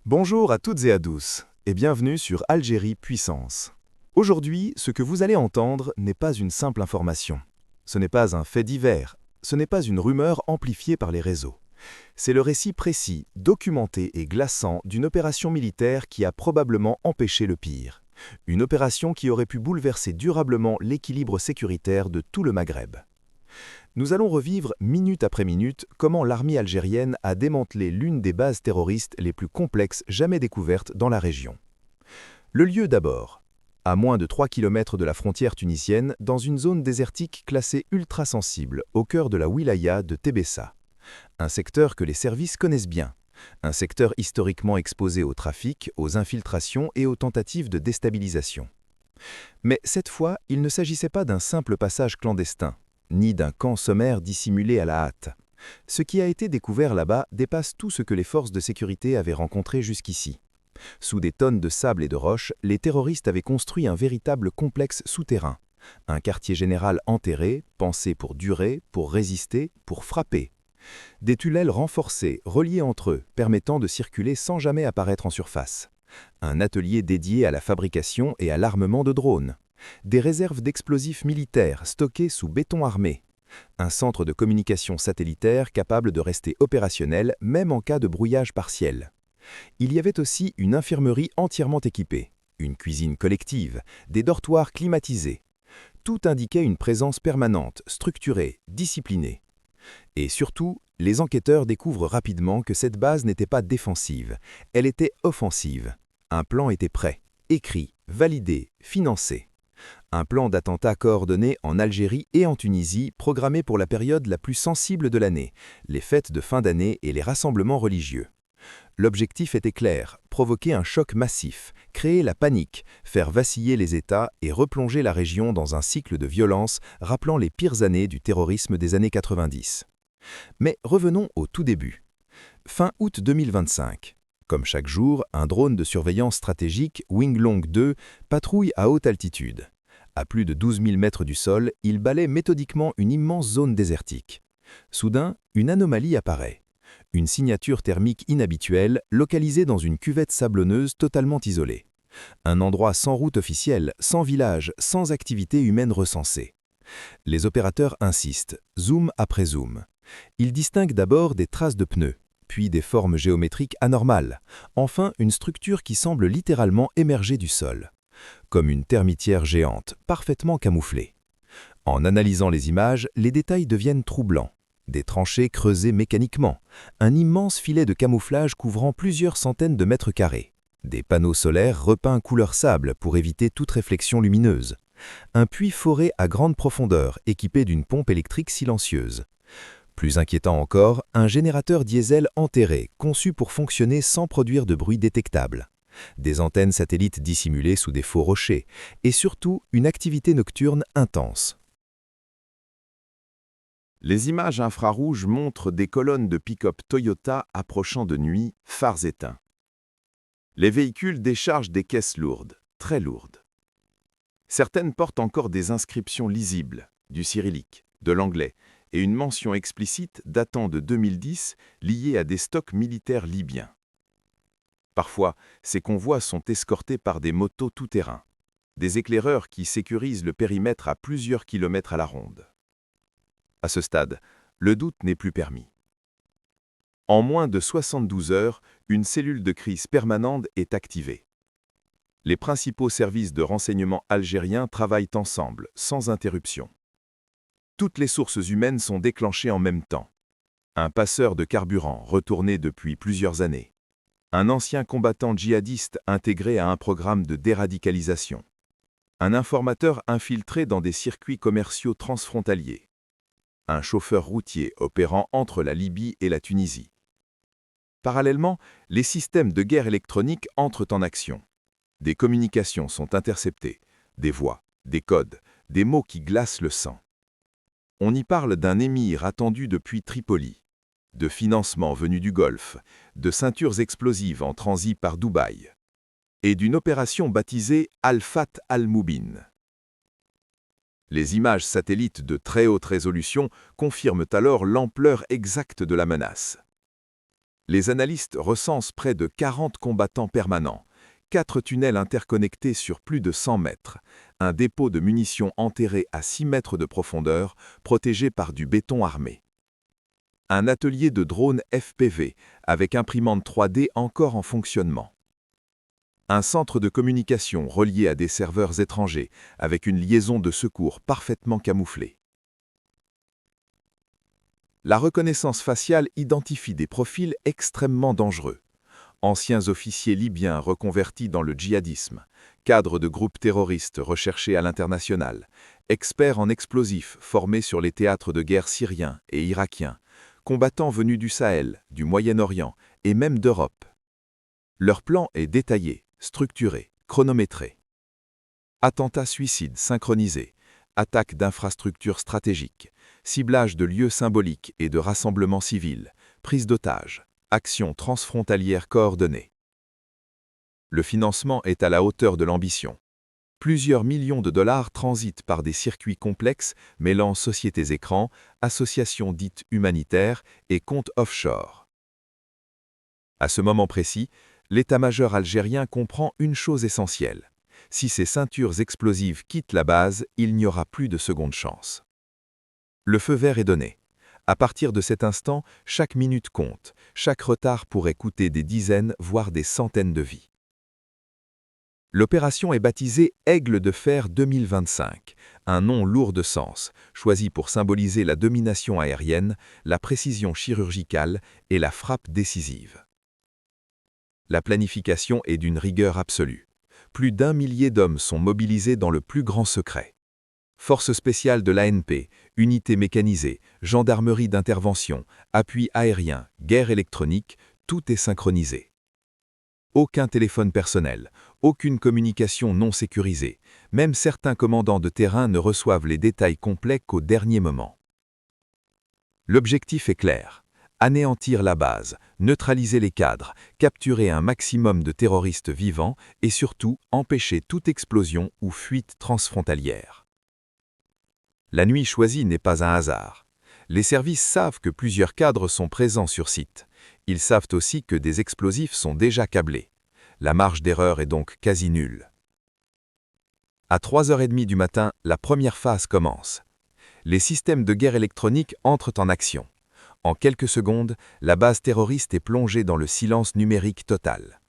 Bonjour à toutes et à tous, et bienvenue sur Algérie Puissance. Aujourd'hui, ce que vous allez entendre n'est pas une simple information. Ce n'est pas un fait divers, ce n'est pas une rumeur amplifiée par les réseaux. C'est le récit précis, documenté et glaçant d'une opération militaire qui a probablement empêché le pire. Une opération qui aurait pu bouleverser durablement l'équilibre sécuritaire de tout le Maghreb. Nous allons revivre minute après minute comment l'armée algérienne a démantelé l'une des bases terroristes les plus complexes jamais découvertes dans la région. Le lieu d'abord. À moins de 3 km de la frontière tunisienne, dans une zone désertique classée ultra-sensible, au cœur de la wilaya de Tébessa. Un secteur que les services connaissent bien. Un secteur historiquement exposé au trafic, aux infiltrations et aux tentatives de déstabilisation. Mais cette fois, il ne s'agissait pas d'un simple passage clandestin, ni d'un camp sommaire dissimulé à la hâte. Ce qui a été découvert là-bas dépasse tout ce que les forces de sécurité avaient rencontré jusqu'ici. Sous des tonnes de sable et de roches, les terroristes avaient construit un véritable complexe souterrain. Un quartier général enterré, pensé pour durer, pour résister, pour frapper. Des tunnels renforcés, reliés entre eux, permettant de circuler sans jamais apparaître en surface. Un atelier dédié à la fabrication et à l'armement de drones. Des réserves d'explosifs militaires stockées sous béton armé. Un centre de communication satellitaire capable de rester opérationnel même en cas de brouillage partiel. Il y avait aussi une infirmerie entièrement équipée, une cuisine collective, des dortoirs climatisés. Tout indiquait une présence permanente, structurée, disciplinée. Et surtout, les enquêteurs découvrent rapidement que cette base n'était pas défensive, elle était offensive. Un plan était prêt, écrit, validé, financé. Un plan d'attentat coordonné en Algérie et en Tunisie, programmé pour la période la plus sensible de l'année, les fêtes de fin d'année et les rassemblements religieux. L'objectif était clair, provoquer un choc massif, créer la panique, faire vaciller les États et replonger la région dans un cycle de violence rappelant les pires années du terrorisme des années 90. Mais revenons au tout début. Fin août 2025. Comme chaque jour, un drone de surveillance stratégique Winglong 2 patrouille à haute altitude. À plus de 12 000 mètres du sol, il balaie méthodiquement une immense zone désertique. Soudain, une anomalie apparaît. Une signature thermique inhabituelle, localisée dans une cuvette sablonneuse totalement isolée. Un endroit sans route officielle, sans village, sans activité humaine recensée. Les opérateurs insistent, zoom après zoom. Ils distinguent d'abord des traces de pneus, puis des formes géométriques anormales, enfin une structure qui semble littéralement émerger du sol. Comme une termitière géante, parfaitement camouflée. En analysant les images, les détails deviennent troublants. Des tranchées creusées mécaniquement, un immense filet de camouflage couvrant plusieurs centaines de mètres carrés, des panneaux solaires repeints couleur sable pour éviter toute réflexion lumineuse, un puits foré à grande profondeur équipé d'une pompe électrique silencieuse. Plus inquiétant encore, un générateur diesel enterré, conçu pour fonctionner sans produire de bruit détectable. Des antennes satellites dissimulées sous des faux rochers, et surtout une activité nocturne intense. Les images infrarouges montrent des colonnes de pick-up Toyota approchant de nuit, phares éteints. Les véhicules déchargent des caisses lourdes, très lourdes. Certaines portent encore des inscriptions lisibles, du cyrillique, de l'anglais, et une mention explicite datant de 2010 liée à des stocks militaires libyens. Parfois, ces convois sont escortés par des motos tout-terrain, des éclaireurs qui sécurisent le périmètre à plusieurs kilomètres à la ronde. À ce stade, le doute n'est plus permis. En moins de 72 heures, une cellule de crise permanente est activée. Les principaux services de renseignement algériens travaillent ensemble, sans interruption. Toutes les sources humaines sont déclenchées en même temps. Un passeur de carburant retourné depuis plusieurs années. Un ancien combattant djihadiste intégré à un programme de déradicalisation. Un informateur infiltré dans des circuits commerciaux transfrontaliers. Un chauffeur routier opérant entre la Libye et la Tunisie. Parallèlement, les systèmes de guerre électronique entrent en action. Des communications sont interceptées, des voix, des codes, des mots qui glacent le sang. On y parle d'un émir attendu depuis Tripoli, de financements venus du Golfe, de ceintures explosives en transit par Dubaï, et d'une opération baptisée Al-Fath al-Moubin. Les images satellites de très haute résolution confirment alors l'ampleur exacte de la menace. Les analystes recensent près de 40 combattants permanents, 4 tunnels interconnectés sur plus de 100 mètres, un dépôt de munitions enterré à 6 mètres de profondeur, protégé par du béton armé. Un atelier de drones FPV, avec imprimante 3D encore en fonctionnement. Un centre de communication relié à des serveurs étrangers, avec une liaison de secours parfaitement camouflée. La reconnaissance faciale identifie des profils extrêmement dangereux. Anciens officiers libyens reconvertis dans le djihadisme, cadres de groupes terroristes recherchés à l'international, experts en explosifs formés sur les théâtres de guerre syriens et irakiens, combattants venus du Sahel, du Moyen-Orient et même d'Europe. Leur plan est détaillé, structuré, chronométré. Attentats suicides synchronisés, attaques d'infrastructures stratégiques, ciblage de lieux symboliques et de rassemblements civils, prise d'otages, actions transfrontalières coordonnées. Le financement est à la hauteur de l'ambition. Plusieurs millions de dollars transitent par des circuits complexes mêlant sociétés écrans, associations dites humanitaires et comptes offshore. À ce moment précis, l'état-major algérien comprend une chose essentielle. Si ces ceintures explosives quittent la base, il n'y aura plus de seconde chance. Le feu vert est donné. À partir de cet instant, chaque minute compte, chaque retard pourrait coûter des dizaines, voire des centaines de vies. L'opération est baptisée Aigle de fer 2025, un nom lourd de sens, choisi pour symboliser la domination aérienne, la précision chirurgicale et la frappe décisive. La planification est d'une rigueur absolue. Plus d'1 millier d'hommes sont mobilisés dans le plus grand secret. Forces spéciales de l'ANP, unités mécanisées, gendarmerie d'intervention, appui aérien, guerre électronique, tout est synchronisé. Aucun téléphone personnel, aucune communication non sécurisée, même certains commandants de terrain ne reçoivent les détails complets qu'au dernier moment. L'objectif est clair. Anéantir la base, neutraliser les cadres, capturer un maximum de terroristes vivants et surtout empêcher toute explosion ou fuite transfrontalière. La nuit choisie n'est pas un hasard. Les services savent que plusieurs cadres sont présents sur site. Ils savent aussi que des explosifs sont déjà câblés. La marge d'erreur est donc quasi nulle. À 3h30 du matin, la première phase commence. Les systèmes de guerre électronique entrent en action. En quelques secondes, la base terroriste est plongée dans le silence numérique total.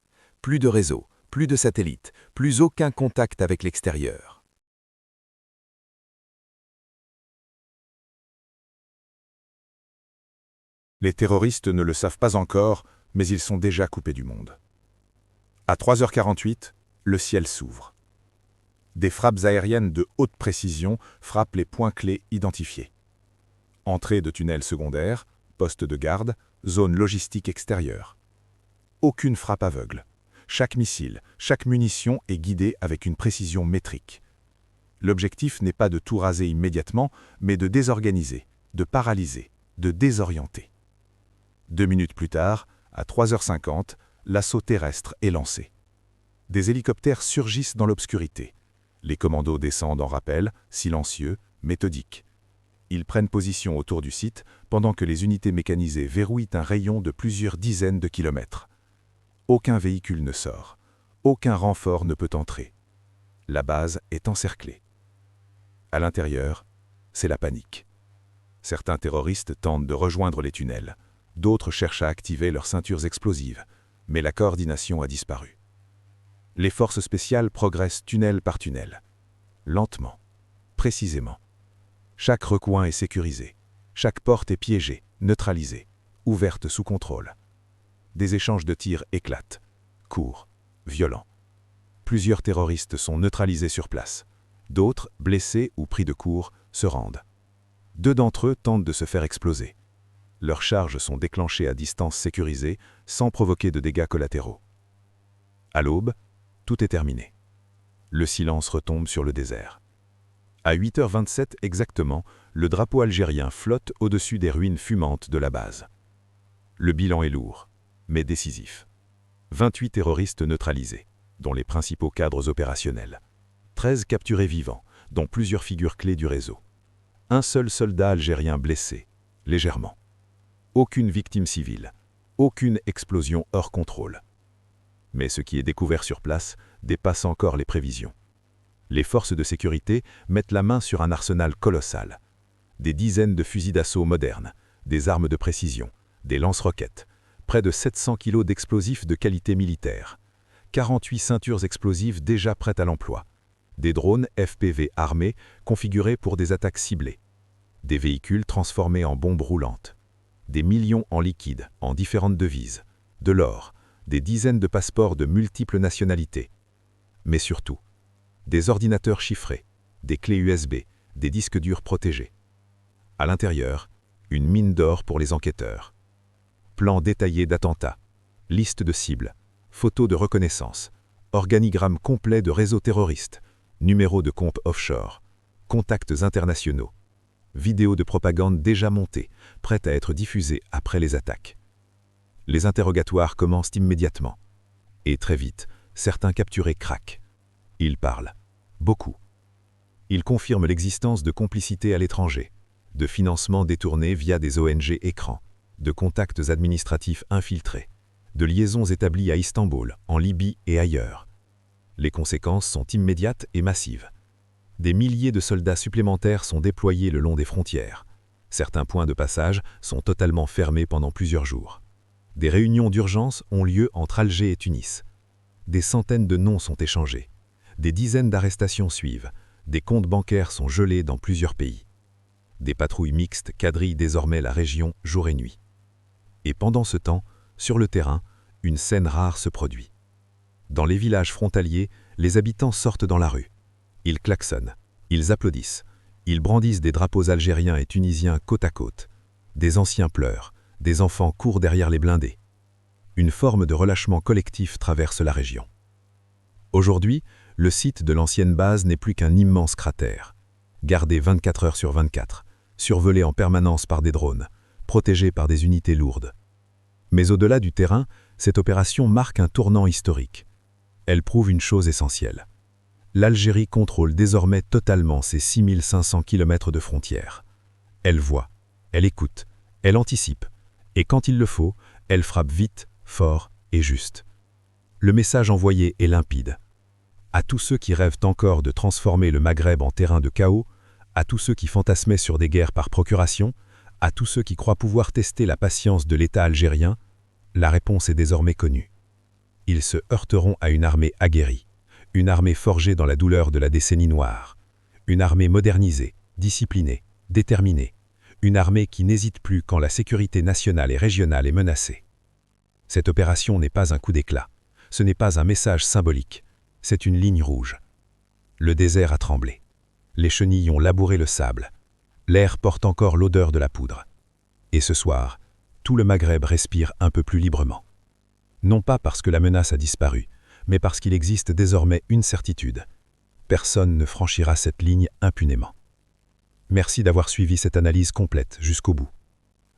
Plus de réseau, plus de satellites, plus aucun contact avec l'extérieur. Les terroristes ne le savent pas encore, mais ils sont déjà coupés du monde. À 3h48, le ciel s'ouvre. Des frappes aériennes de haute précision frappent les points clés identifiés. Entrée de tunnels secondaires, postes de garde, zone logistique extérieure. Aucune frappe aveugle. Chaque missile, chaque munition est guidée avec une précision métrique. L'objectif n'est pas de tout raser immédiatement, mais de désorganiser, de paralyser, de désorienter. 2 minutes plus tard, à 3h50, l'assaut terrestre est lancé. Des hélicoptères surgissent dans l'obscurité. Les commandos descendent en rappel, silencieux, méthodiques. Ils prennent position autour du site pendant que les unités mécanisées verrouillent un rayon de plusieurs dizaines de kilomètres. Aucun véhicule ne sort. Aucun renfort ne peut entrer. La base est encerclée. À l'intérieur, c'est la panique. Certains terroristes tentent de rejoindre les tunnels. D'autres cherchent à activer leurs ceintures explosives, mais la coordination a disparu. Les forces spéciales progressent tunnel par tunnel. Lentement, précisément. Chaque recoin est sécurisé. Chaque porte est piégée, neutralisée, ouverte sous contrôle. Des échanges de tirs éclatent, courts, violents. Plusieurs terroristes sont neutralisés sur place. D'autres, blessés ou pris de court, se rendent. 2 d'entre eux tentent de se faire exploser. Leurs charges sont déclenchées à distance sécurisée, sans provoquer de dégâts collatéraux. À l'aube, tout est terminé. Le silence retombe sur le désert. À 8h27 exactement, le drapeau algérien flotte au-dessus des ruines fumantes de la base. Le bilan est lourd, mais décisif. 28 terroristes neutralisés, dont les principaux cadres opérationnels. 13 capturés vivants, dont plusieurs figures clés du réseau. Un seul soldat algérien blessé, légèrement. Aucune victime civile. Aucune explosion hors contrôle. Mais ce qui est découvert sur place dépasse encore les prévisions. Les forces de sécurité mettent la main sur un arsenal colossal. Des dizaines de fusils d'assaut modernes, des armes de précision, des lance-roquettes, près de 700 kg d'explosifs de qualité militaire, 48 ceintures explosives déjà prêtes à l'emploi, des drones FPV armés configurés pour des attaques ciblées, des véhicules transformés en bombes roulantes, des millions en liquide, en différentes devises, de l'or, des dizaines de passeports de multiples nationalités, mais surtout, des ordinateurs chiffrés, des clés USB, des disques durs protégés. À l'intérieur, une mine d'or pour les enquêteurs. Plan détaillé d'attentats, liste de cibles, photos de reconnaissance, organigramme complet de réseaux terroristes, numéros de comptes offshore, contacts internationaux, vidéos de propagande déjà montées, prêtes à être diffusées après les attaques. Les interrogatoires commencent immédiatement. Et très vite, certains capturés craquent. Ils parlent. Beaucoup. Ils confirment l'existence de complicités à l'étranger, de financements détournés via des ONG écrans, de contacts administratifs infiltrés, de liaisons établies à Istanbul, en Libye et ailleurs. Les conséquences sont immédiates et massives. Des milliers de soldats supplémentaires sont déployés le long des frontières. Certains points de passage sont totalement fermés pendant plusieurs jours. Des réunions d'urgence ont lieu entre Alger et Tunis. Des centaines de noms sont échangés. Des dizaines d'arrestations suivent. Des comptes bancaires sont gelés dans plusieurs pays. Des patrouilles mixtes quadrillent désormais la région jour et nuit. Et pendant ce temps, sur le terrain, une scène rare se produit. Dans les villages frontaliers, les habitants sortent dans la rue. Ils klaxonnent, ils applaudissent, ils brandissent des drapeaux algériens et tunisiens côte à côte. Des anciens pleurent, des enfants courent derrière les blindés. Une forme de relâchement collectif traverse la région. Aujourd'hui, le site de l'ancienne base n'est plus qu'un immense cratère, gardé 24 heures sur 24, survolé en permanence par des drones, protégé par des unités lourdes. Mais au-delà du terrain, cette opération marque un tournant historique. Elle prouve une chose essentielle. L'Algérie contrôle désormais totalement ses 6500 km de frontières. Elle voit, elle écoute, elle anticipe, et quand il le faut, elle frappe vite, fort et juste. Le message envoyé est limpide. À tous ceux qui rêvent encore de transformer le Maghreb en terrain de chaos, à tous ceux qui fantasmaient sur des guerres par procuration, à tous ceux qui croient pouvoir tester la patience de l'État algérien, la réponse est désormais connue. Ils se heurteront à une armée aguerrie, une armée forgée dans la douleur de la décennie noire, une armée modernisée, disciplinée, déterminée, une armée qui n'hésite plus quand la sécurité nationale et régionale est menacée. Cette opération n'est pas un coup d'éclat, ce n'est pas un message symbolique, c'est une ligne rouge. Le désert a tremblé. Les chenilles ont labouré le sable. L'air porte encore l'odeur de la poudre. Et ce soir, tout le Maghreb respire un peu plus librement. Non pas parce que la menace a disparu, mais parce qu'il existe désormais une certitude. Personne ne franchira cette ligne impunément. Merci d'avoir suivi cette analyse complète jusqu'au bout.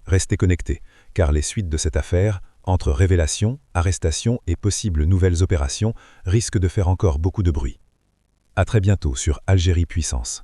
Restez connectés, car les suites de cette affaire, entre révélations, arrestations et possibles nouvelles opérations, risquent de faire encore beaucoup de bruit. À très bientôt sur Algérie Puissance.